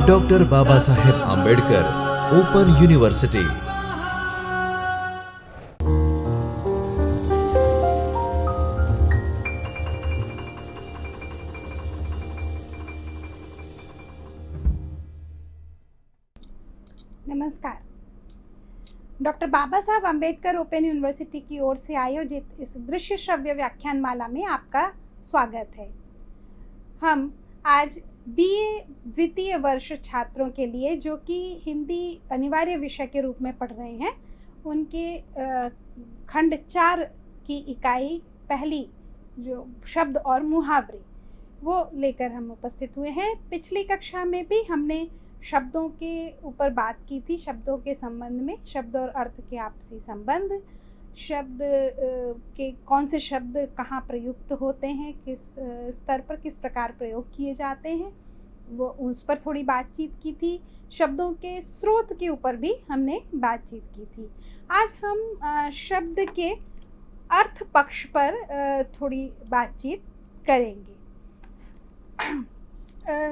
Doctor Baba Saheb Ambedkar open university. नमस्कार। Doctor बाबा Saheb Ambedkar open university की ओर से आयोजित इस दृश्य श्रव्य व्याख्यान माला में आपका स्वागत है। हम आज बीए द्वितीय वर्ष छात्रों के लिए, जो कि हिंदी अनिवार्य विषय के रूप में पढ़ रहे हैं, उनके खंड 4 की इकाई पहली, जो शब्द और मुहावरे, वो लेकर हम उपस्थित हुए हैं। पिछली कक्षा में भी हमने शब्दों के ऊपर बात की थी, शब्दों के संबंध में, शब्द और अर्थ के आपसी संबंध, शब्द के कौन से शब्द कहाँ प्रयुक्त होते हैं, किस स्तर पर किस प्रकार प्रयोग किए जाते हैं, वो उस पर थोड़ी बातचीत की थी। शब्दों के स्रोत के ऊपर भी हमने बातचीत की थी। आज हम शब्द के अर्थ पक्ष पर थोड़ी बातचीत करेंगे।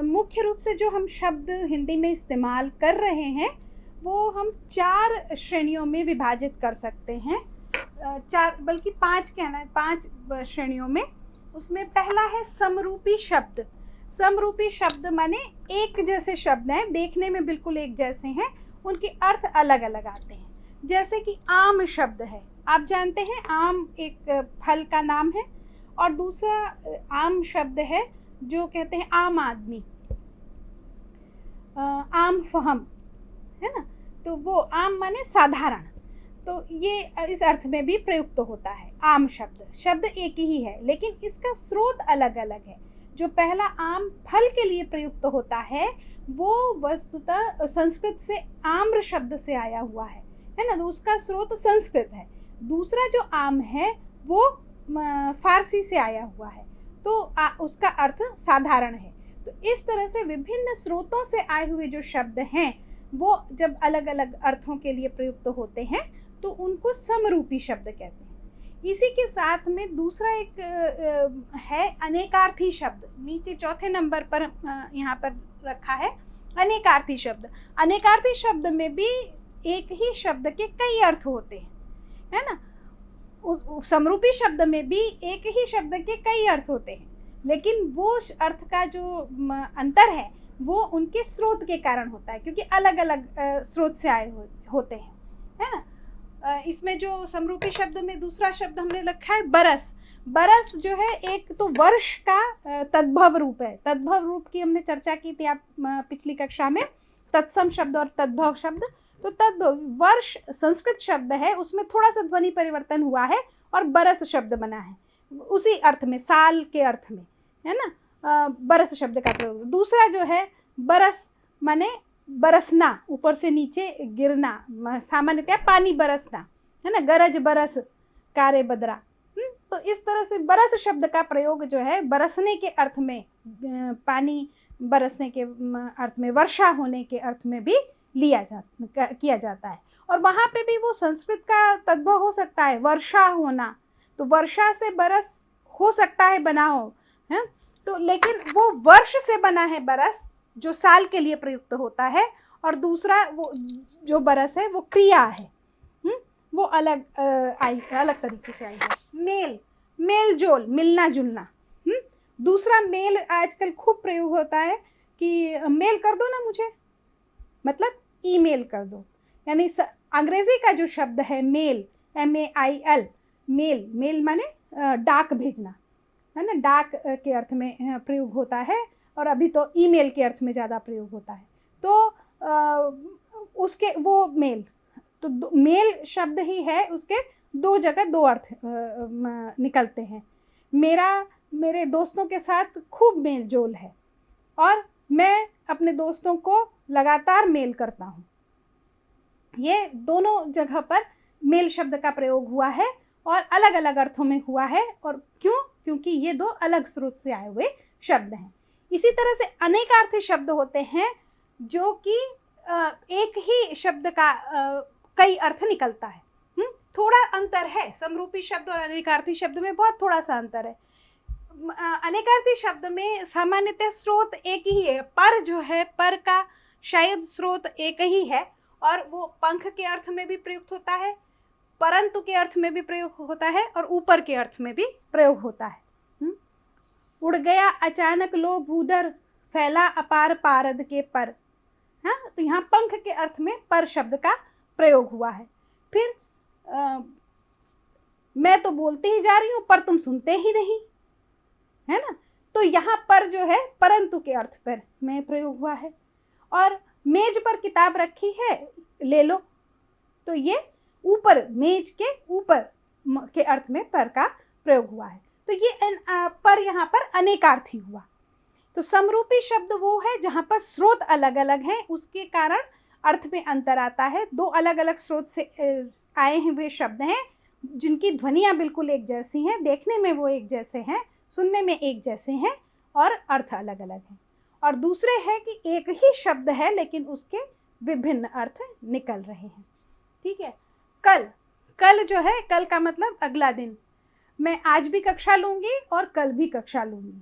मुख्य रूप से जो हम शब्द हिंदी में इस्तेमाल कर रहे हैं वो हम 4 श्रेणियों में विभाजित कर सकते हैं। 4 बल्कि 5 कहना है, 5 श्रेणियों में। उसमें पहला है समरूपी शब्द। समरूपी शब्द माने एक जैसे शब्द हैं, देखने में बिल्कुल एक जैसे हैं, उनके अर्थ अलग अलग आते हैं। जैसे कि आम शब्द है, आप जानते हैं आम एक फल का नाम है, और दूसरा आम शब्द है जो कहते हैं आम आदमी, आम फहम, है ना। तो वो आम माने साधारण, तो ये इस अर्थ में भी प्रयुक्त होता है। आम शब्द एक ही है, लेकिन इसका स्रोत अलग अलग है। जो पहला आम फल के लिए प्रयुक्त होता है वो वस्तुतः संस्कृत से आम्र शब्द से आया हुआ है ना, तो उसका स्रोत संस्कृत है। दूसरा जो आम है वो फारसी से आया हुआ है, तो उसका अर्थ साधारण है। तो इस तरह से विभिन्न स्रोतों से आए हुए जो शब्द हैं वो जब अलग अलग अर्थों के लिए प्रयुक्त होते हैं तो उनको समरूपी शब्द कहते हैं। इसी के साथ में दूसरा एक है अनेकार्थी शब्द। नीचे चौथे नंबर पर यहाँ पर रखा है अनेकार्थी शब्द। अनेकार्थी शब्द में भी एक ही शब्द के कई अर्थ होते हैं, है ना। समरूपी शब्द में भी एक ही शब्द के कई अर्थ होते हैं, लेकिन वो अर्थ का जो अंतर है वो उनके स्रोत के कारण होता है, क्योंकि अलग अलग स्रोत से आए होते हैं, है ना। इसमें जो समरूपी शब्द में दूसरा शब्द हमने रखा है बरस। बरस जो है एक तो वर्ष का तद्भव रूप है। तद्भव रूप की हमने चर्चा की थी आप पिछली कक्षा में, तत्सम शब्द और तद्भव शब्द। तो तद्भव वर्ष संस्कृत शब्द है, उसमें थोड़ा सा ध्वनि परिवर्तन हुआ है और बरस शब्द बना है उसी अर्थ में, साल के अर्थ में, है ना। बरस शब्द का प्रयोग। दूसरा जो है बरस माने बरसना, ऊपर से नीचे गिरना, सामान्यतः पानी बरसना, है ना। गरज बरस कारे बदरा। तो इस तरह से बरस शब्द का प्रयोग जो है बरसने के अर्थ में, पानी बरसने के अर्थ में, वर्षा होने के अर्थ में भी किया जाता है। और वहाँ पे भी वो संस्कृत का तद्भव हो सकता है, वर्षा होना, तो वर्षा से बरस हो सकता है बना हो, है। तो लेकिन वो वर्ष से बना है बरस, जो साल के लिए प्रयुक्त होता है, और दूसरा वो जो बरस है वो क्रिया है, वो अलग अलग तरीके से आई है। मेल जोल, मिलना जुलना। दूसरा मेल आजकल खूब प्रयोग होता है कि मेल कर दो ना मुझे, मतलब ईमेल कर दो। यानी अंग्रेजी का जो शब्द है मेल, MAIL, मेल माने डाक भेजना, है ना। डाक के अर्थ में प्रयोग होता है, और अभी तो ईमेल के अर्थ में ज़्यादा प्रयोग होता है। तो उसके वो मेल, तो मेल शब्द ही है, उसके 2 जगह 2 अर्थ निकलते हैं। मेरे दोस्तों के साथ खूब मेल जोल है, और मैं अपने दोस्तों को लगातार मेल करता हूँ। ये दोनों जगह पर मेल शब्द का प्रयोग हुआ है और अलग अलग अर्थों में हुआ है। और क्यों? क्योंकि ये 2 अलग स्रोत से आए हुए शब्द हैं। इसी तरह से अनेकार्थी शब्द होते हैं जो कि एक ही शब्द का कई अर्थ निकलता है। थोड़ा अंतर है, समरूपी शब्द और अनेकार्थी शब्द में बहुत थोड़ा सा अंतर है। अनेकार्थी शब्द में सामान्यतः स्रोत एक ही है। पर जो है, पर का शायद स्रोत एक ही है और वो पंख के अर्थ में भी प्रयुक्त होता है, परंतु के अर्थ में भी प्रयोग होता है और ऊपर के अर्थ में भी प्रयोग होता है। उड़ गया अचानक लो भूधर, फैला अपार पारद के पर। हाँ, तो यहाँ पंख के अर्थ में पर शब्द का प्रयोग हुआ है। फिर मैं तो बोलती ही जा रही हूँ पर तुम सुनते ही नहीं, है ना। तो यहाँ पर जो है परंतु के अर्थ पर में प्रयोग हुआ है। और मेज पर किताब रखी है, ले लो, तो ये ऊपर, मेज के ऊपर के अर्थ में पर का प्रयोग हुआ है। तो ये पर यहाँ पर अनेकार्थी हुआ। तो समरूपी शब्द वो है जहाँ पर स्रोत अलग अलग हैं, उसके कारण अर्थ में अंतर आता है। दो अलग अलग स्रोत से आए हुए शब्द हैं जिनकी ध्वनियाँ बिल्कुल एक जैसी हैं, देखने में वो एक जैसे हैं, सुनने में एक जैसे हैं और अर्थ अलग अलग हैं। और दूसरे है कि एक ही शब्द है लेकिन उसके विभिन्न अर्थ निकल रहे हैं। ठीक है। कल, कल जो है, कल का मतलब अगला दिन। मैं आज भी कक्षा लूँगी और कल भी कक्षा लूँगी।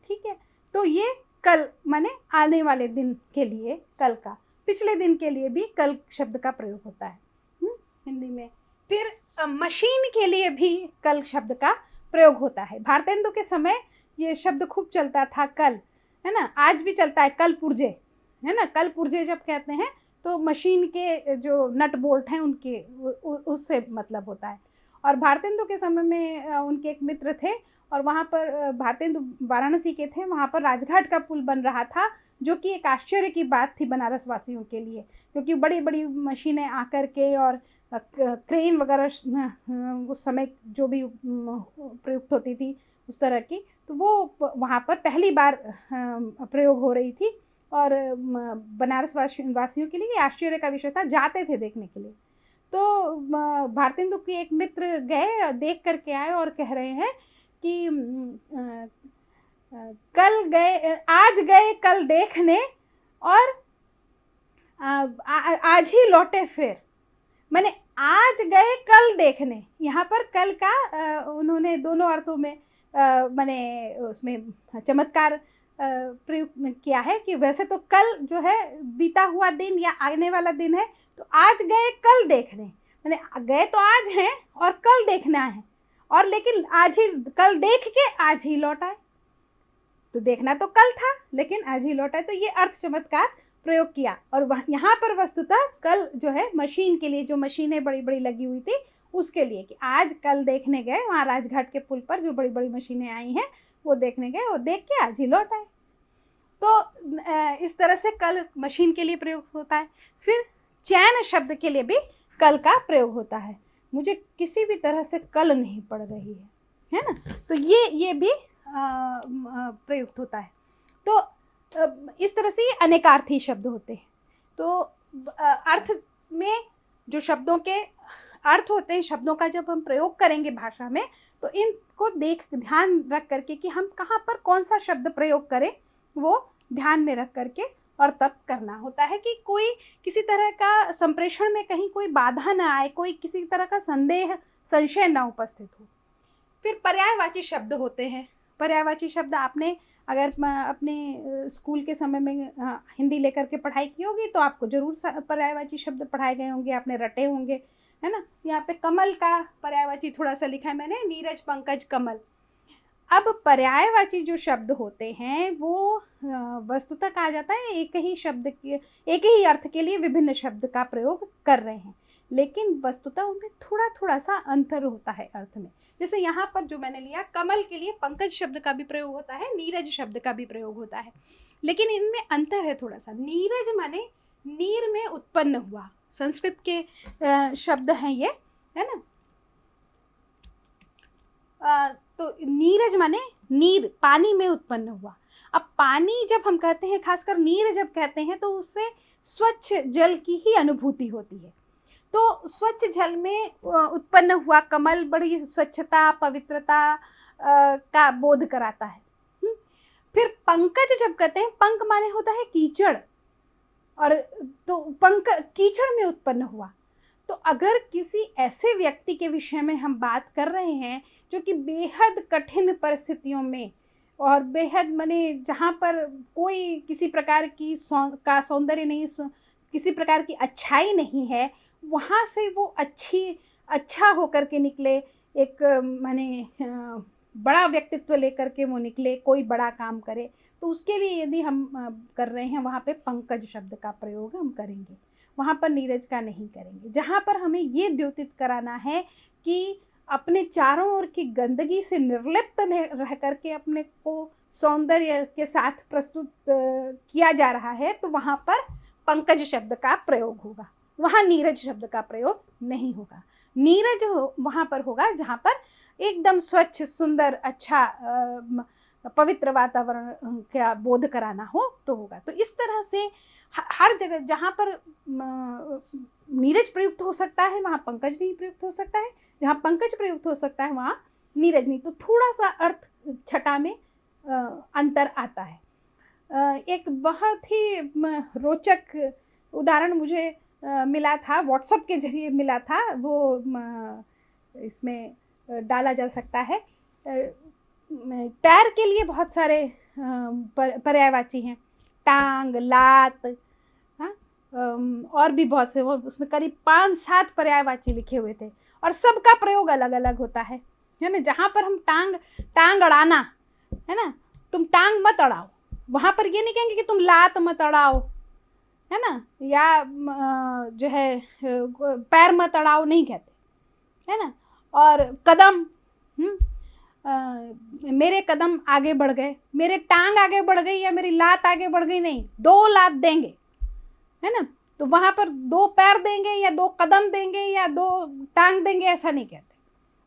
ठीक है। तो ये कल माने आने वाले दिन के लिए कल का, पिछले दिन के लिए भी कल शब्द का प्रयोग होता है हिंदी में। फिर मशीन के लिए भी कल शब्द का प्रयोग होता है। भारतेंदु के समय ये शब्द खूब चलता था, कल, है ना। आज भी चलता है, कल पुर्जे, है ना। कल पुर्जे जब कहते हैं तो मशीन के जो नट बोल्ट हैं उनके उससे मतलब होता है। और भारतेंदु के समय में उनके एक मित्र थे और वहाँ पर भारतेंदु वाराणसी के थे, वहाँ पर राजघाट का पुल बन रहा था, जो कि एक आश्चर्य की बात थी बनारस वासियों के लिए, क्योंकि बड़ी बड़ी मशीनें आकर के और क्रेन वगैरह उस समय जो भी प्रयुक्त होती थी उस तरह की, तो वो वहाँ पर पहली बार प्रयोग हो रही थी और बनारस वासियों के लिए आश्चर्य का विषय था, जाते थे देखने के लिए। तो भारतेंदु के एक मित्र गए, देख करके आए और कह रहे हैं कि कल गए, आज गए कल देखने और आज ही लौटे फिर। मैंने आज गए कल देखने, यहाँ पर कल का उन्होंने दोनों अर्थों में मैंने उसमें चमत्कार प्रयुक्त किया है कि वैसे तो कल जो है बीता हुआ दिन या आने वाला दिन है, तो आज गए कल देखने, मैंने गए तो आज हैं और कल देखना है, और लेकिन आज ही कल देख के आज ही लौट आए। तो देखना तो कल था लेकिन आज ही लौट आए। तो ये अर्थ चमत्कार प्रयोग किया। और यहाँ पर वस्तुतः कल जो है मशीन के लिए, जो मशीनें बड़ी बड़ी लगी हुई थी उसके लिए, कि आज कल देखने गए वहाँ राजघाट के पुल पर जो बड़ी बड़ी मशीनें आई हैं वो देखने गए और देख के आज ही लौट आए। तो इस तरह से कल मशीन के लिए प्रयोग होता है। फिर चैन शब्द के लिए भी कल का प्रयोग होता है। मुझे किसी भी तरह से कल नहीं पड़ रही है ना, तो ये भी प्रयुक्त होता है। तो इस तरह से ये अनेकार्थी शब्द होते हैं। तो अर्थ में जो शब्दों के अर्थ होते हैं, शब्दों का जब हम प्रयोग करेंगे भाषा में, तो इनको ध्यान रख करके कि हम कहाँ पर कौन सा शब्द प्रयोग करें, वो ध्यान में रख करके और तब करना होता है कि कोई किसी तरह का संप्रेषण में कहीं कोई बाधा ना आए, कोई किसी तरह का संदेह संशय ना उपस्थित हो। फिर पर्यायवाची शब्द होते हैं। पर्यायवाची शब्द आपने अगर अपने स्कूल के समय में हिंदी लेकर के पढ़ाई की होगी तो आपको जरूर पर्यायवाची शब्द पढ़ाए गए होंगे, आपने रटे होंगे, है ना। यहाँ पे कमल का पर्यायवाची थोड़ा सा लिखा है मैंने, नीरज पंकज कमल। अब पर्यायवाची जो शब्द होते हैं वो वस्तुतः कहा जाता है एक ही शब्द के, एक ही अर्थ के लिए विभिन्न शब्द का प्रयोग कर रहे हैं, लेकिन वस्तुतः उनमें थोड़ा थोड़ा सा अंतर होता है अर्थ में। जैसे यहाँ पर जो मैंने लिया, कमल के लिए पंकज शब्द का भी प्रयोग होता है, नीरज शब्द का भी प्रयोग होता है, लेकिन इनमें अंतर है थोड़ा सा। नीरज माने नीर में उत्पन्न हुआ, संस्कृत के शब्द हैं ये, है ना। तो नीरज माने नीर, पानी में उत्पन्न हुआ। अब पानी जब हम कहते हैं, खासकर नीर जब कहते हैं, तो उससे स्वच्छ जल की ही अनुभूति होती है। तो स्वच्छ जल में उत्पन्न हुआ कमल बड़ी स्वच्छता, पवित्रता का बोध कराता है। फिर पंकज जब कहते हैं, पंक माने होता है कीचड़, और तो पंक कीचड़ में उत्पन्न हुआ। तो अगर किसी ऐसे व्यक्ति के विषय में हम बात कर रहे हैं जो कि बेहद कठिन परिस्थितियों में और बेहद माने जहाँ पर कोई किसी प्रकार की सौंदर्य नहीं, किसी प्रकार की अच्छाई नहीं है, वहाँ से वो अच्छा होकर के निकले, एक माने बड़ा व्यक्तित्व लेकर के वो निकले, कोई बड़ा काम करे। तो उसके लिए यदि हम कर रहे हैं, वहाँ पे पंकज शब्द का प्रयोग हम करेंगे, वहाँ पर नीरज का नहीं करेंगे। जहाँ पर हमें ये द्योतित कराना है कि अपने चारों ओर की गंदगी से निर्लिप्त रह करके अपने को सौंदर्य के साथ प्रस्तुत किया जा रहा है, तो वहाँ पर पंकज शब्द का प्रयोग होगा, वहाँ नीरज शब्द का प्रयोग नहीं होगा। नीरज वहाँ पर होगा जहाँ पर एकदम स्वच्छ, सुंदर, अच्छा, पवित्र वातावरण का बोध कराना हो तो होगा। तो इस तरह से हर जगह जहाँ पर नीरज प्रयुक्त हो सकता है वहाँ पंकज नहीं प्रयुक्त हो सकता है, जहाँ पंकज प्रयुक्त हो सकता है वहाँ नीरज नहीं। तो थोड़ा सा अर्थ छटा में अंतर आता है। एक बहुत ही रोचक उदाहरण मुझे मिला था, व्हाट्सएप के जरिए मिला था, वो इसमें डाला जा सकता है। पैर के लिए बहुत सारे पर्यायवाची हैं, टांग, लात, हाँ, और भी बहुत से, वो उसमें करीब 5-7 पर्यायवाची लिखे हुए थे और सबका प्रयोग अलग अलग होता है ना। जहाँ पर हम टांग अड़ाना है ना, तुम टांग मत अड़ाओ, वहाँ पर ये नहीं कहेंगे कि तुम लात मत अड़ाओ, है ना, या जो है पैर मत अड़ाओ नहीं कहते, है ना। और कदम, मेरे कदम आगे बढ़ गए, मेरे टांग आगे बढ़ गई या मेरी लात आगे बढ़ गई, नहीं, 2 लात देंगे, है ना। तो वहाँ पर 2 पैर देंगे या 2 कदम देंगे या 2 टांग देंगे, ऐसा नहीं कहते।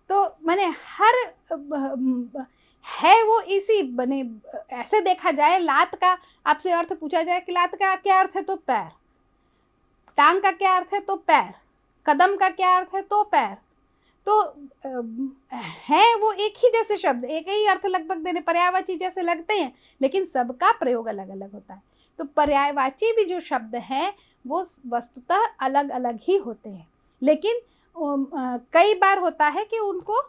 तो मैंने हर है वो इसी बने, ऐसे देखा जाए, लात का आपसे अर्थ पूछा जाए कि लात का क्या अर्थ है, तो पैर, टांग का क्या अर्थ है, तो पैर, कदम का क्या अर्थ है, तो पैर। तो है वो एक ही जैसे शब्द, एक ही अर्थ लगभग देने, पर्यायवाची जैसे लगते हैं, लेकिन सबका प्रयोग अलग अलग होता है। तो पर्यायवाची भी जो शब्द हैं वो वस्तुतः अलग अलग ही होते हैं, लेकिन कई बार होता है कि उनको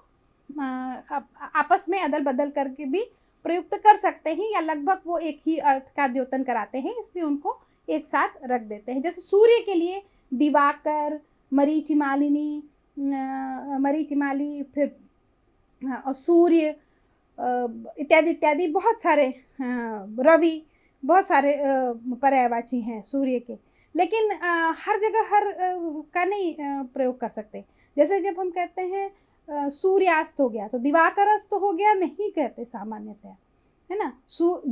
आपस में अदल बदल करके भी प्रयुक्त कर सकते हैं, या लगभग वो एक ही अर्थ का द्योतन कराते हैं, इसलिए उनको एक साथ रख देते हैं। जैसे सूर्य के लिए दिवाकर, मरीचिमालिनी, मरीचिमाली, फिर और सूर्य इत्यादि इत्यादि बहुत सारे, रवि, बहुत सारे पर्यायवाची हैं सूर्य के, लेकिन हर जगह हर का नहीं प्रयोग कर सकते। जैसे जब हम कहते हैं सूर्यास्त हो गया तो दिवाकर अस्त हो गया नहीं कहते सामान्यतः, है ना।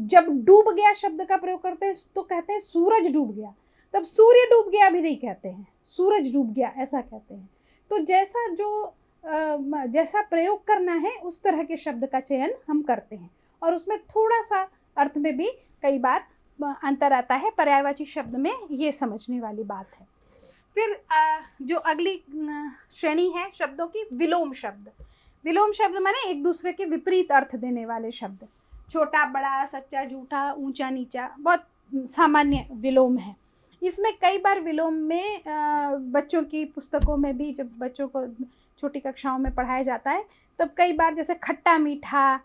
जब डूब गया शब्द का प्रयोग करते हैं तो कहते हैं सूरज डूब गया, तब सूर्य डूब गया भी नहीं कहते हैं, सूरज डूब गया ऐसा कहते हैं। तो जैसा प्रयोग करना है उस तरह के शब्द का चयन हम करते हैं, और उसमें थोड़ा सा अर्थ में भी कई बार अंतर आता है। पर्यायवाची शब्द में ये समझने वाली बात है। फिर जो अगली श्रेणी है शब्दों की, विलोम शब्द। विलोम शब्द माने एक दूसरे के विपरीत अर्थ देने वाले शब्द, छोटा बड़ा, सच्चा झूठा, ऊंचा नीचा, बहुत सामान्य विलोम है। इसमें कई बार विलोम में बच्चों की पुस्तकों में भी, जब बच्चों को छोटी कक्षाओं में पढ़ाया जाता है, तब कई बार जैसे खट्टा मीठा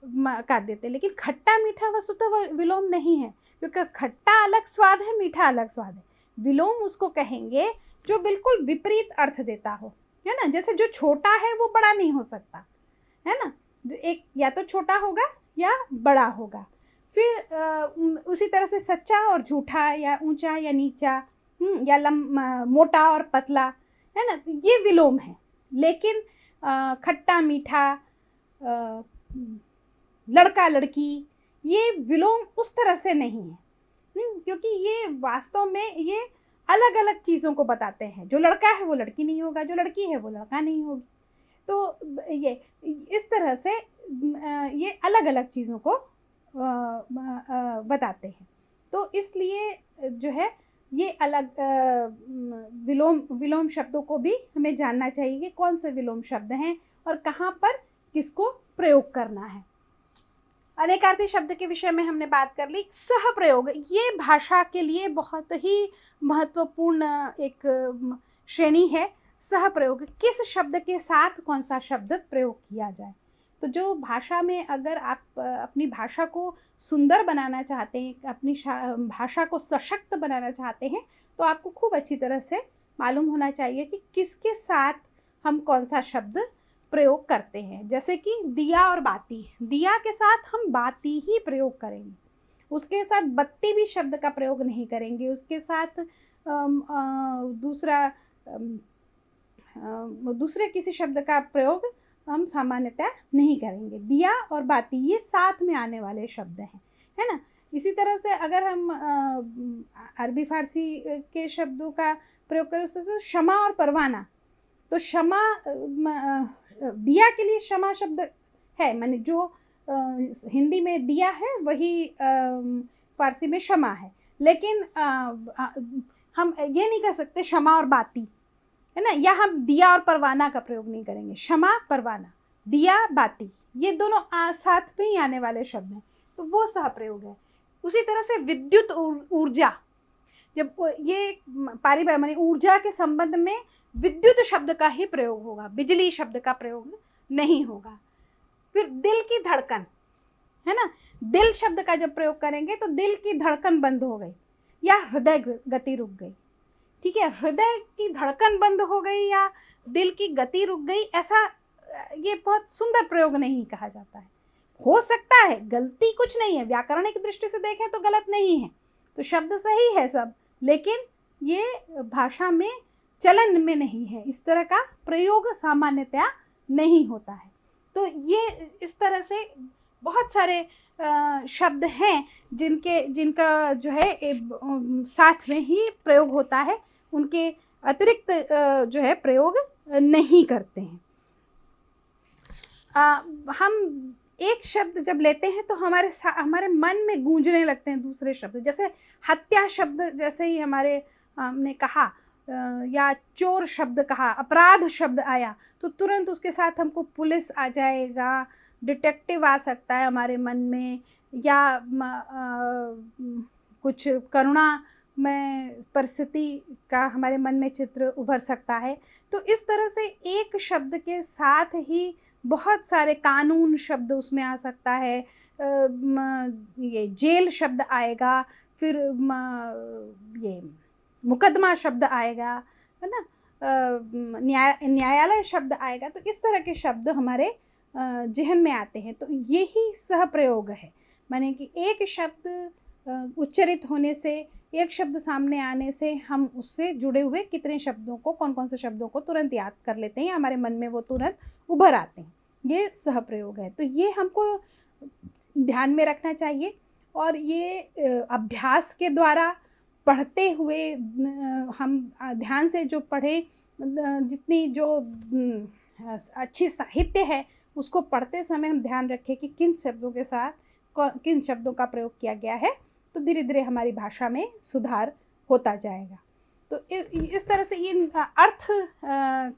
का देते, लेकिन खट्टा मीठा वस्तुतः विलोम नहीं है, क्योंकि खट्टा अलग स्वाद है, मीठा अलग स्वाद है। विलोम उसको कहेंगे जो बिल्कुल विपरीत अर्थ देता हो, है ना। जैसे जो छोटा है वो बड़ा नहीं हो सकता, है ना, एक या तो छोटा होगा या बड़ा होगा। फिर उसी तरह से सच्चा और झूठा, या ऊंचा या नीचा, या मोटा और पतला, है ना, ये विलोम है। लेकिन खट्टा मीठा, लड़का लड़की, ये विलोम उस तरह से नहीं है, क्योंकि ये वास्तव में ये अलग अलग चीज़ों को बताते हैं। जो लड़का है वो लड़की नहीं होगा, जो लड़की है वो लड़का नहीं होगी। तो ये इस तरह से ये अलग अलग चीज़ों को बताते हैं। तो इसलिए जो है ये अलग विलोम शब्दों को भी हमें जानना चाहिए कि कौन से विलोम शब्द हैं और कहाँ पर किसको प्रयोग करना है। अनेकार्थी शब्द के विषय में हमने बात कर ली। सह प्रयोग, ये भाषा के लिए बहुत ही महत्वपूर्ण एक श्रेणी है। सह प्रयोग, किस शब्द के साथ कौन सा शब्द प्रयोग किया जाए, तो जो भाषा में अगर आप अपनी भाषा को सुंदर बनाना चाहते हैं, अपनी भाषा को सशक्त बनाना चाहते हैं, तो आपको खूब अच्छी तरह से मालूम होना चाहिए कि किसके साथ हम कौन सा शब्द प्रयोग करते हैं। जैसे कि दिया और बाती, दिया के साथ हम बाती ही प्रयोग करेंगे, उसके साथ बत्ती भी शब्द का प्रयोग नहीं करेंगे, उसके साथ दूसरे किसी शब्द का प्रयोग हम सामान्यतः नहीं करेंगे। दिया और बाती ये साथ में आने वाले शब्द हैं, है ना। इसी तरह से अगर हम अरबी फारसी के शब्दों का प्रयोग करें, उससे क्षमा और परवाना, तो क्षमा दिया के लिए क्षमा शब्द है, माने जो हिंदी में दिया है वही फारसी में क्षमा है। लेकिन हम ये नहीं कर सकते क्षमा और बाती, है ना, या हम दिया और परवाना का प्रयोग नहीं करेंगे। क्षमा परवाना, दिया बाती, ये दोनों साथ में ही आने वाले शब्द हैं, तो वो सह प्रयोग है। उसी तरह से विद्युत ऊर्जा, जब ये पारिभाषिक माने ऊर्जा के संबंध में विद्युत शब्द का ही प्रयोग होगा, बिजली शब्द का प्रयोग नहीं होगा। फिर दिल की धड़कन, है ना, दिल शब्द का जब प्रयोग करेंगे तो दिल की धड़कन बंद हो गई या हृदय गति रुक गई, ठीक है। हृदय की धड़कन बंद हो गई या दिल की गति रुक गई, ऐसा ये बहुत सुंदर प्रयोग नहीं कहा जाता है। हो सकता है, गलती कुछ नहीं है, व्याकरणिक दृष्टि से देखें तो गलत नहीं है, तो शब्द सही है सब, लेकिन ये भाषा में चलन में नहीं है, इस तरह का प्रयोग सामान्यतया नहीं होता है। तो ये इस तरह से बहुत सारे शब्द हैं जिनका जो है साथ में ही प्रयोग होता है, उनके अतिरिक्त जो है प्रयोग नहीं करते हैं। हम एक शब्द जब लेते हैं तो हमारे मन में गूंजने लगते हैं दूसरे शब्द, जैसे हत्या शब्द जैसे ही हमने कहा या चोर शब्द कहा, अपराध शब्द आया, तो तुरंत उसके साथ हमको पुलिस आ जाएगा, डिटेक्टिव आ सकता है हमारे मन में, या कुछ करुणा में परिस्थिति का हमारे मन में चित्र उभर सकता है। तो इस तरह से एक शब्द के साथ ही बहुत सारे कानून शब्द उसमें आ सकता है, ये जेल शब्द आएगा, फिर ये मुकदमा शब्द आएगा, है ना, न्यायालय शब्द आएगा। तो इस तरह के शब्द हमारे जहन में आते हैं, तो यही सह प्रयोग है, माने कि एक शब्द उच्चरित होने से, एक शब्द सामने आने से हम उससे जुड़े हुए कितने शब्दों को, कौन कौन से शब्दों को तुरंत याद कर लेते हैं, हमारे मन में वो तुरंत उभर आते हैं, ये सह प्रयोग है। तो ये हमको ध्यान में रखना चाहिए, और ये अभ्यास के द्वारा पढ़ते हुए हम ध्यान से जो पढ़ें, जितनी जो अच्छी साहित्य है उसको पढ़ते समय हम ध्यान रखें कि किन शब्दों के साथ किन शब्दों का प्रयोग किया गया है, तो धीरे धीरे हमारी भाषा में सुधार होता जाएगा। तो इस तरह से इन अर्थ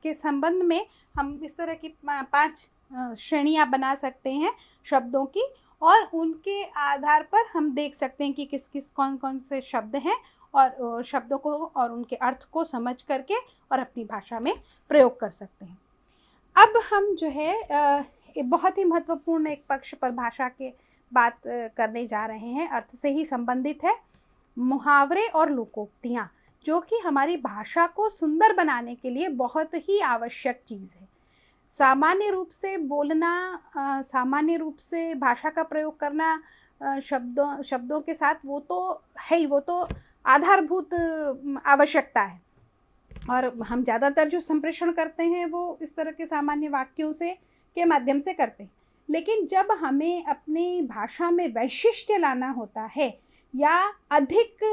के संबंध में हम इस तरह की 5 श्रेणियाँ बना सकते हैं शब्दों की, और उनके आधार पर हम देख सकते हैं कि कौन कौन से शब्द हैं, और शब्दों को और उनके अर्थ को समझ करके और अपनी भाषा में प्रयोग कर सकते हैं। अब हम जो है बहुत ही महत्वपूर्ण एक पक्ष पर भाषा के बात करने जा रहे हैं, अर्थ से ही संबंधित है, मुहावरे और लोकोक्तियाँ, जो कि हमारी भाषा को सुंदर बनाने के लिए बहुत ही आवश्यक चीज़ है। सामान्य रूप से बोलना, सामान्य रूप से भाषा का प्रयोग करना शब्दों के साथ, वो तो है ही, वो तो आधारभूत आवश्यकता है, और हम ज़्यादातर जो संप्रेषण करते हैं वो इस तरह के सामान्य वाक्यों से के माध्यम से करते हैं। लेकिन जब हमें अपनी भाषा में वैशिष्ट्य लाना होता है, या अधिक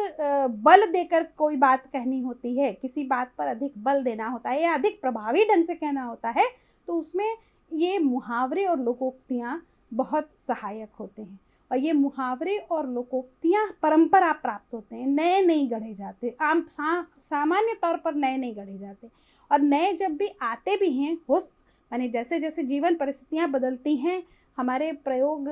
बल देकर कोई बात कहनी होती है, किसी बात पर अधिक बल देना होता है, या अधिक प्रभावी ढंग से कहना होता है, तो उसमें ये मुहावरे और लोकोक्तियाँ बहुत सहायक होते हैं। और ये मुहावरे और लोकोक्तियाँ परंपरा प्राप्त होते हैं, नए नहीं गढ़े जाते, सामान्य तौर पर नए नहीं गढ़े जाते। और नए जब भी आते भी हैं, माने जैसे जैसे जीवन परिस्थितियाँ बदलती हैं, हमारे प्रयोग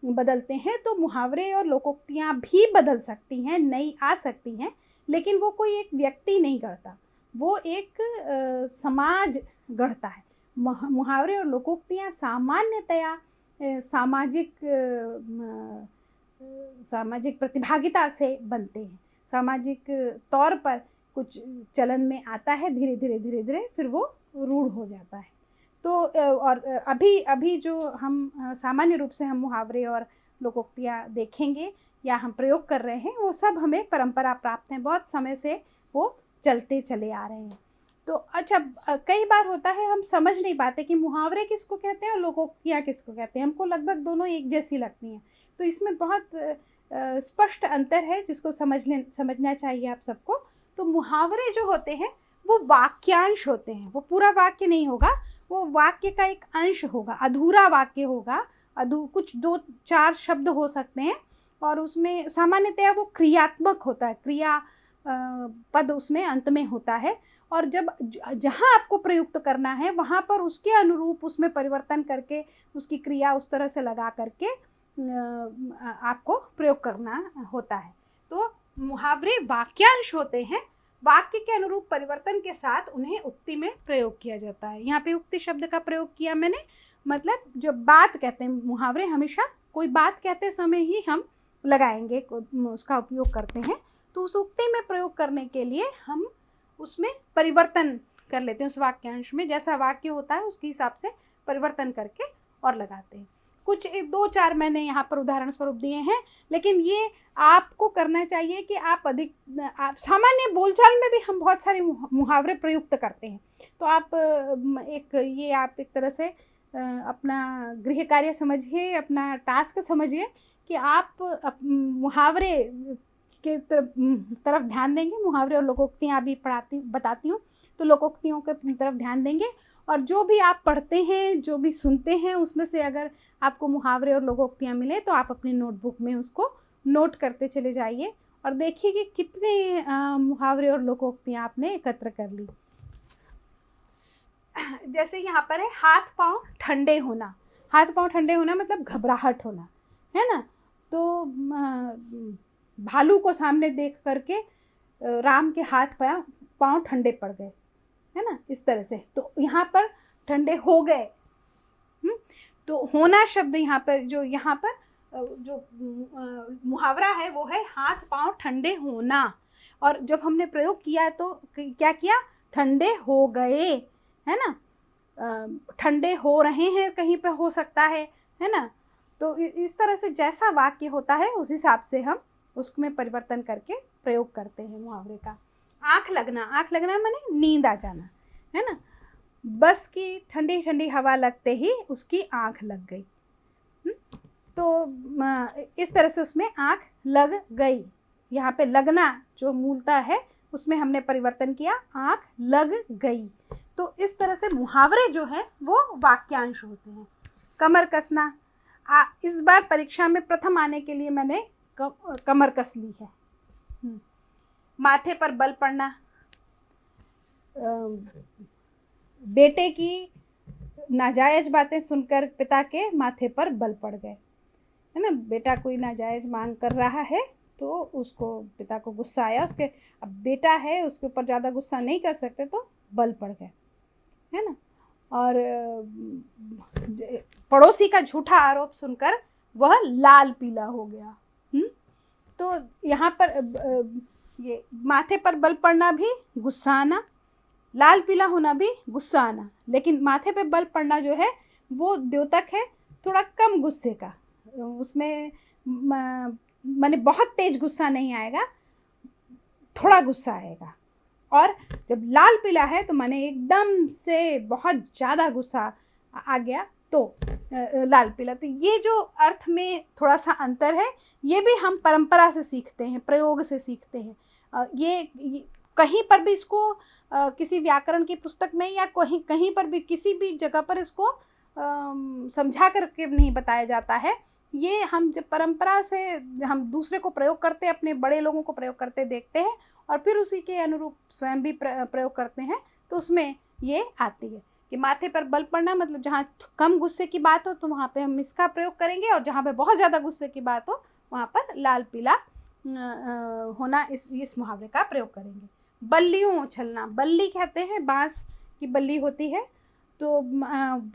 बदलते हैं, तो मुहावरे और लोकोक्तियाँ भी बदल सकती हैं, नई आ सकती हैं, लेकिन वो कोई एक व्यक्ति नहीं गढ़ता, वो एक समाज गढ़ता है। मुहावरे और लोकोक्तियाँ सामान्यतया सामाजिक प्रतिभागिता से बनते हैं, सामाजिक तौर पर कुछ चलन में आता है, धीरे धीरे फिर वो रूढ़ हो जाता है। तो और अभी जो हम सामान्य रूप से हम मुहावरे और लोकोक्तियाँ देखेंगे या हम प्रयोग कर रहे हैं, वो सब हमें परंपरा प्राप्त हैं, बहुत समय से वो चलते चले आ रहे हैं। तो अच्छा, कई बार होता है हम समझ नहीं पाते कि मुहावरे किसको कहते हैं और लोकोक्तियाँ किसको कहते हैं, हमको लगभग दोनों एक जैसी लगती हैं। तो इसमें बहुत स्पष्ट अंतर है जिसको समझना चाहिए आप सबको। तो मुहावरे जो होते हैं वो वाक्यांश होते हैं, वो पूरा वाक्य नहीं होगा, वो वाक्य का एक अंश होगा, अधूरा वाक्य होगा, कुछ 2-4 शब्द हो सकते हैं, और उसमें सामान्यतया वो क्रियात्मक होता है, क्रिया पद उसमें अंत में होता है, और जब जहाँ आपको प्रयुक्त करना है वहाँ पर उसके अनुरूप उसमें परिवर्तन करके उसकी क्रिया उस तरह से लगा करके आपको प्रयोग करना होता है। तो मुहावरे वाक्यांश होते हैं, वाक्य के अनुरूप परिवर्तन के साथ उन्हें उक्ति में प्रयोग किया जाता है। यहाँ पे उक्ति शब्द का प्रयोग किया मैंने, मतलब जब बात कहते हैं, मुहावरे हमेशा कोई बात कहते समय ही हम लगाएंगे, उसका उपयोग करते हैं, तो उस उक्ति में प्रयोग करने के लिए हम उसमें परिवर्तन कर लेते हैं, उस वाक्यांश में जैसा वाक्य होता है उसके हिसाब से परिवर्तन करके और लगाते हैं। कुछ 2-4 मैंने यहाँ पर उदाहरण स्वरूप दिए हैं, लेकिन ये आपको करना चाहिए कि आप सामान्य बोलचाल में भी हम बहुत सारे मुहावरे प्रयुक्त करते हैं। तो आप आप एक तरह से अपना गृह कार्य समझिए, अपना टास्क समझिए कि आप मुहावरे के तरफ ध्यान देंगे। मुहावरे और लोकोक्तियाँ अभी बताती हूँ, तो लोकोक्तियों के तरफ ध्यान देंगे, और जो भी आप पढ़ते हैं, जो भी सुनते हैं, उसमें से अगर आपको मुहावरे और लोकोक्तियाँ मिले तो आप अपनी नोटबुक में उसको नोट करते चले जाइए और देखिए कि कितने मुहावरे और लोकोक्तियाँ आपने एकत्र कर ली। जैसे यहाँ पर है हाथ पांव ठंडे होना। हाथ पांव ठंडे होना मतलब घबराहट होना, है ना। तो भालू को सामने देख करके राम के हाथ पांव ठंडे पड़ गए, है ना, इस तरह से। तो यहाँ पर ठंडे हो गए। तो होना शब्द यहाँ पर जो मुहावरा है वो है हाथ पांव ठंडे होना, और जब हमने प्रयोग किया तो क्या किया, ठंडे हो गए, है ना। ठंडे हो रहे हैं कहीं पे हो सकता है ना। तो इस तरह से जैसा वाक्य होता है उस हिसाब से हम उसमें परिवर्तन करके प्रयोग करते हैं मुहावरे का। आँख लगना माने नींद आ जाना, है ना। बस की ठंडी ठंडी हवा लगते ही उसकी आँख लग गई। तो इस तरह से उसमें आँख लग गई। यहाँ पे लगना जो मूलता है उसमें हमने परिवर्तन किया, आँख लग गई। तो इस तरह से मुहावरे जो हैं वो वाक्यांश होते हैं। कमर कसना, इस बार परीक्षा में प्रथम आने के लिए मैंने कमर कस ली है। माथे पर बल पड़ना, बेटे की नाजायज बातें सुनकर पिता के माथे पर बल पड़ गए, है ना। बेटा कोई नाजायज मांग कर रहा है तो उसको पिता को गुस्सा आया, उसके अब बेटा है उसके ऊपर ज़्यादा गुस्सा नहीं कर सकते तो बल पड़ गए, है ना। और पड़ोसी का झूठा आरोप सुनकर वह लाल पीला हो गया। तो यहाँ पर ये माथे पर बल पड़ना भी गुस्सा आना, लाल पीला होना भी गुस्सा आना, लेकिन माथे पे बल पड़ना जो है वो द्योतक है थोड़ा कम गुस्से का। उसमें माने बहुत तेज गुस्सा नहीं आएगा, थोड़ा गुस्सा आएगा। और जब लाल पीला है तो माने एकदम से बहुत ज़्यादा गुस्सा आ गया तो लाल पीला। तो ये जो अर्थ में थोड़ा सा अंतर है, ये भी हम परंपरा से सीखते हैं, प्रयोग से सीखते हैं। ये कहीं पर भी इसको किसी व्याकरण की पुस्तक में या कहीं पर भी किसी भी जगह पर इसको समझा करके नहीं बताया जाता है। ये हम जब परंपरा से हम दूसरे को प्रयोग करते, अपने बड़े लोगों को प्रयोग करते देखते हैं और फिर उसी के अनुरूप स्वयं भी प्रयोग करते हैं, तो उसमें ये आती है कि माथे पर बल पड़ना मतलब जहाँ कम गुस्से की बात हो तो वहाँ पे हम इसका प्रयोग करेंगे, और जहाँ पे बहुत ज़्यादा गुस्से की बात हो वहाँ पर लाल पीला होना इस मुहावरे का प्रयोग करेंगे। बल्लियों उछलना, बल्ली कहते हैं बांस की बल्ली होती है, तो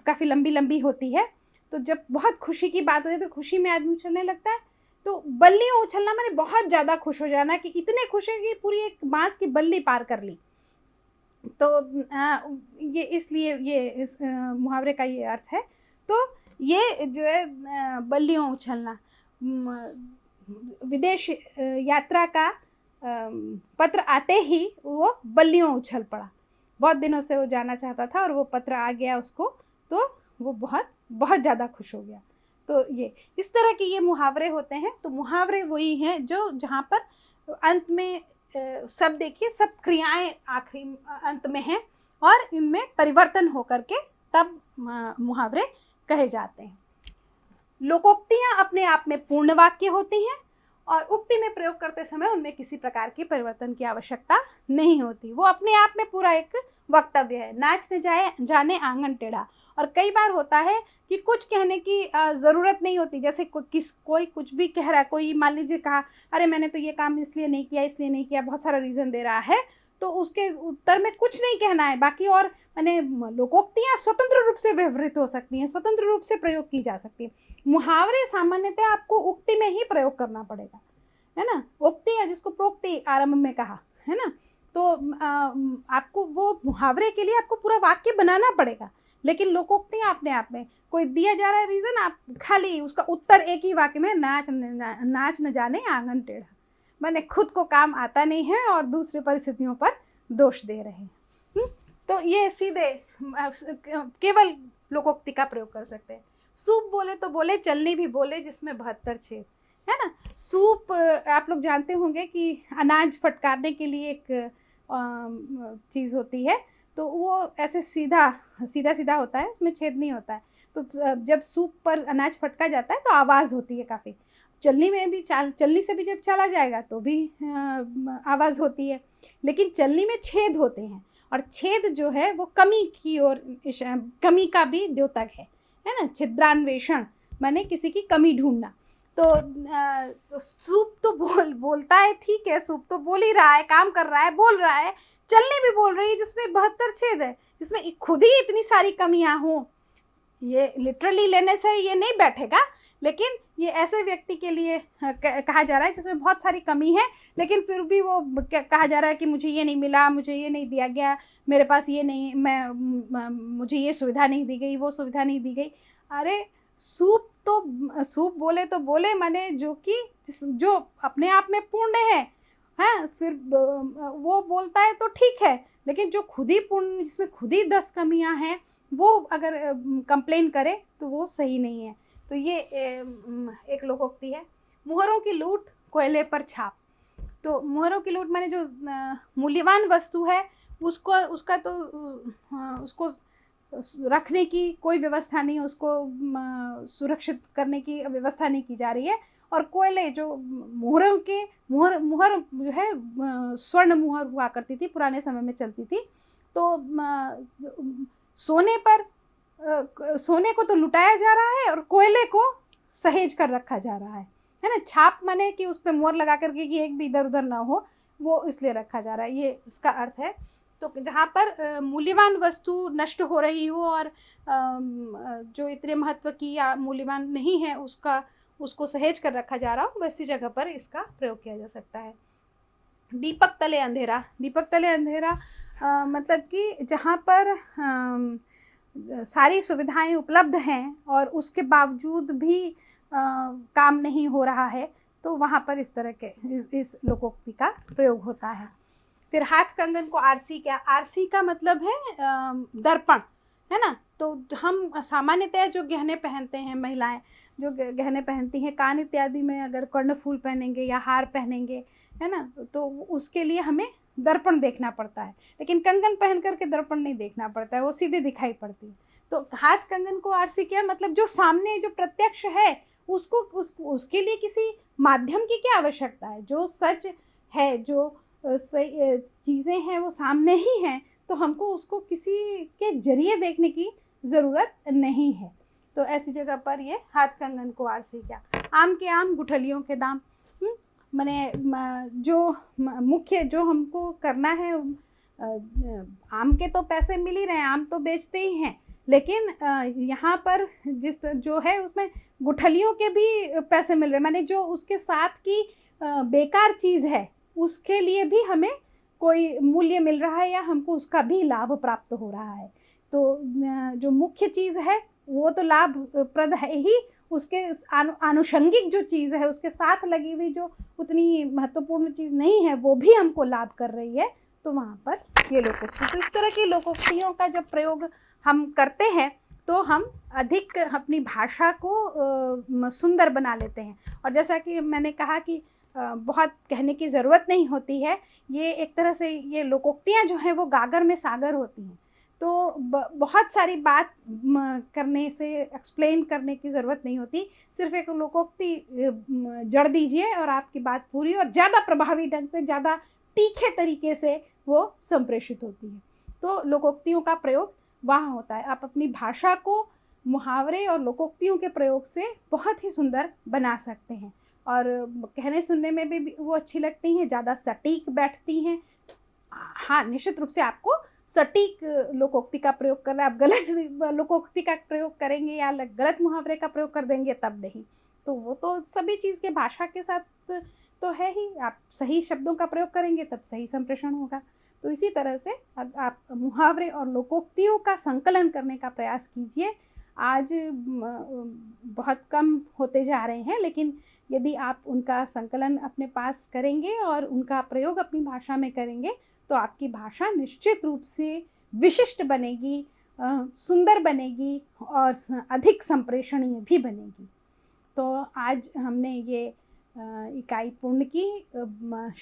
काफ़ी लंबी लंबी होती है। तो जब बहुत खुशी की बात होती है तो खुशी में आदमी उछलने लगता है। तो बल्लियों उछलना माने बहुत ज़्यादा खुश हो जाना, कि इतने खुश है कि पूरी एक बांस की बल्ली पार कर ली। तो ये इसलिए ये इस मुहावरे का ये अर्थ है। तो ये जो है बल्लियों उछलना, विदेश यात्रा का पत्र आते ही वो बल्लियों उछल पड़ा। बहुत दिनों से वो जाना चाहता था और वो पत्र आ गया उसको, तो वो बहुत बहुत ज़्यादा खुश हो गया। तो ये इस तरह के ये मुहावरे होते हैं। तो मुहावरे वही हैं जो जहाँ पर अंत में सब देखिए सब क्रियाएं आखिरी अंत में हैं और इनमें परिवर्तन होकर के तब मुहावरे कहे जाते हैं। लोकोक्तियाँ अपने आप में पूर्ण वाक्य होती हैं और उक्ति में प्रयोग करते समय उनमें किसी प्रकार की परिवर्तन की आवश्यकता नहीं होती। वो अपने आप में पूरा एक वक्तव्य है। नाच न जाए जाने आंगन टेढ़ा। और कई बार होता है कि कुछ कहने की ज़रूरत नहीं होती। जैसे कोई कुछ भी कह रहा है, कोई मान लीजिए कहा अरे मैंने तो ये काम इसलिए नहीं किया, इसलिए नहीं किया, बहुत सारा रीज़न दे रहा है, तो उसके उत्तर में कुछ नहीं कहना है। बाकी और मैंने लोकोक्तियाँ स्वतंत्र रूप से व्यवहृत हो सकती हैं, स्वतंत्र रूप से प्रयोग की जा सकती है। मुहावरे सामान्यतः आपको उक्ति में ही प्रयोग करना पड़ेगा, है ना। उक्ति है जिसको प्रोक्ति आरंभ में कहा, है ना। तो आपको वो मुहावरे के लिए आपको पूरा वाक्य बनाना पड़ेगा। लेकिन लोकोक्तियाँ अपने आप में कोई दिया जा रहा है रीज़न, आप खाली उसका उत्तर एक ही वाक्य में नाच न जाने आंगन टेढ़ा, मैंने खुद को काम आता नहीं है और दूसरे परिस्थितियों पर दोष दे रहे हैं। तो ये सीधे केवल लोकोक्ति का प्रयोग कर सकते हैं। सूप बोले तो बोले, चलनी भी बोले जिसमें 72 छेद, है ना। सूप आप लोग जानते होंगे कि अनाज फटकारने के लिए एक चीज़ होती है। तो वो ऐसे सीधा सीधा होता है, उसमें छेद नहीं होता है। तो जब सूप पर अनाज फटका जाता है तो आवाज़ होती है काफ़ी। चलनी में भी चलनी से भी जब चला जाएगा तो भी आवाज़ होती है। लेकिन चलनी में छेद होते हैं और छेद जो है वो कमी की ओर, कमी का भी द्योतक है ना। छिद्रान्वेषण माने किसी की कमी ढूंढना। तो सूप तो बोलता है, ठीक है, सूप तो बोल ही रहा है, काम कर रहा है, बोल रहा है। चलनी भी बोल रही है जिसमें 72 छेद है, जिसमें खुद ही इतनी सारी कमियां हों। ये लिटरली लेने से ये नहीं बैठेगा, लेकिन ये ऐसे व्यक्ति के लिए कहा जा रहा है जिसमें बहुत सारी कमी है, लेकिन फिर भी वो कहा जा रहा है कि मुझे ये नहीं मिला, मुझे ये नहीं दिया गया, मेरे पास ये नहीं, मुझे ये सुविधा नहीं दी गई, वो सुविधा नहीं दी गई। अरे सूप बोले तो बोले माने जो अपने आप में पूर्ण है, हाँ, फिर वो बोलता है तो ठीक है। लेकिन जो खुद ही पूर्ण, जिसमें खुद ही 10 कमियां हैं, वो अगर कंप्लेन करे तो वो सही नहीं है। तो ये एक लोकोक्ति है। मुहरों की लूट कोयले पर छाप। तो मुहरों की लूट माने जो मूल्यवान वस्तु है उसको रखने की कोई व्यवस्था नहीं, उसको सुरक्षित करने की व्यवस्था नहीं की जा रही है। और कोयले जो मुहर जो है स्वर्ण मुहर हुआ करती थी, पुराने समय में चलती थी। तो सोने को तो लुटाया जा रहा है और कोयले को सहेज कर रखा जा रहा है ना। छाप माने कि उस पर मोहर लगा करके कि एक भी इधर उधर ना हो, वो इसलिए रखा जा रहा है, ये उसका अर्थ है। तो जहाँ पर मूल्यवान वस्तु नष्ट हो रही हो और जो इतने महत्व की या मूल्यवान नहीं है उसको सहेज कर रखा जा रहा हो, वैसी जगह पर इसका प्रयोग किया जा सकता है। दीपक तले अंधेरा। दीपक तले अंधेरा मतलब कि जहाँ पर सारी सुविधाएं उपलब्ध हैं और उसके बावजूद भी काम नहीं हो रहा है, तो वहाँ पर इस तरह के इस लोकोक्ति का प्रयोग होता है। फिर हाथ कंगन को आरसी। क्या आरसी का मतलब है दर्पण, है ना। तो हम सामान्यतः जो गहने पहनते हैं, महिलाएं जो गहने पहनती हैं, कान इत्यादि में अगर कर्णफूल पहनेंगे या हार पहनेंगे, है ना, तो उसके लिए हमें दर्पण देखना पड़ता है। लेकिन कंगन पहन करके दर्पण नहीं देखना पड़ता है, वो सीधे दिखाई पड़ती है। तो हाथ कंगन को आरसी क्या मतलब, जो सामने जो प्रत्यक्ष है उसके लिए किसी माध्यम की क्या आवश्यकता है। जो सच है, जो सही चीज़ें हैं वो सामने ही हैं, तो हमको उसको किसी के जरिए देखने की ज़रूरत नहीं है। तो ऐसी जगह पर ये हाथ कंगन को आरसी। क्या आम के आम गुठलियों के दाम। माने जो मुख्य जो हमको करना है, आम के तो पैसे मिल ही रहे हैं, आम तो बेचते ही हैं, लेकिन यहाँ पर जिस जो है उसमें गुठलियों के भी पैसे मिल रहे, माने जो उसके साथ की बेकार चीज़ है उसके लिए भी हमें कोई मूल्य मिल रहा है या हमको उसका भी लाभ प्राप्त हो रहा है। तो जो मुख्य चीज़ है वो तो लाभप्रद है ही, उसके आनुषंगिक जो चीज़ है उसके साथ लगी हुई जो उतनी महत्वपूर्ण चीज़ नहीं है वो भी हमको लाभ कर रही है, तो वहाँ पर ये लोकोक्ति। तो इस तरह की लोकोक्तियों का जब प्रयोग हम करते हैं तो हम अधिक अपनी भाषा को सुंदर बना लेते हैं। और जैसा कि मैंने कहा कि बहुत कहने की ज़रूरत नहीं होती है, ये एक तरह से ये लोकोक्तियाँ जो हैं वो गागर में सागर होती हैं। तो बहुत सारी बात करने से एक्सप्लेन करने की ज़रूरत नहीं होती, सिर्फ एक लोकोक्ति जड़ दीजिए और आपकी बात पूरी और ज़्यादा प्रभावी ढंग से, ज़्यादा तीखे तरीके से वो संप्रेषित होती है। तो लोकोक्तियों का प्रयोग वहाँ होता है। आप अपनी भाषा को मुहावरे और लोकोक्तियों के प्रयोग से बहुत ही सुंदर बना सकते हैं और कहने सुनने में भी वो अच्छी लगती हैं, ज़्यादा सटीक बैठती हैं। हाँ, निश्चित रूप से आपको सटीक लोकोक्ति का प्रयोग करना है। आप गलत लोकोक्ति का प्रयोग करेंगे या गलत मुहावरे का प्रयोग कर देंगे तब नहीं। तो वो तो सभी चीज़ के भाषा के साथ तो है ही, आप सही शब्दों का प्रयोग करेंगे तब सही संप्रेषण होगा। तो इसी तरह से आप मुहावरे और लोकोक्तियों का संकलन करने का प्रयास कीजिए। आज बहुत कम होते जा रहे हैं, लेकिन यदि आप उनका संकलन अपने पास करेंगे और उनका प्रयोग अपनी भाषा में करेंगे तो आपकी भाषा निश्चित रूप से विशिष्ट बनेगी, सुंदर बनेगी और अधिक संप्रेषणीय भी बनेगी। तो आज हमने ये इकाई पूर्ण की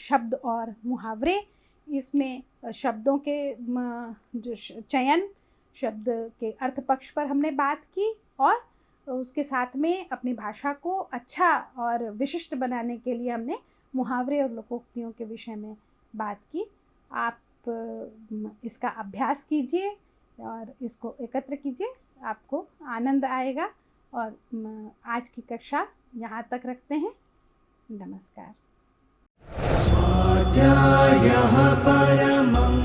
शब्द और मुहावरे, इसमें शब्दों के जो चयन, शब्द के अर्थ पक्ष पर हमने बात की और उसके साथ में अपनी भाषा को अच्छा और विशिष्ट बनाने के लिए हमने मुहावरे और लोकोक्तियों के विषय में बात की। आप इसका अभ्यास कीजिए और इसको एकत्र कीजिए, आपको आनंद आएगा। और आज की कक्षा यहाँ तक रखते हैं। नमस्कार। स्वाध्यायः परमं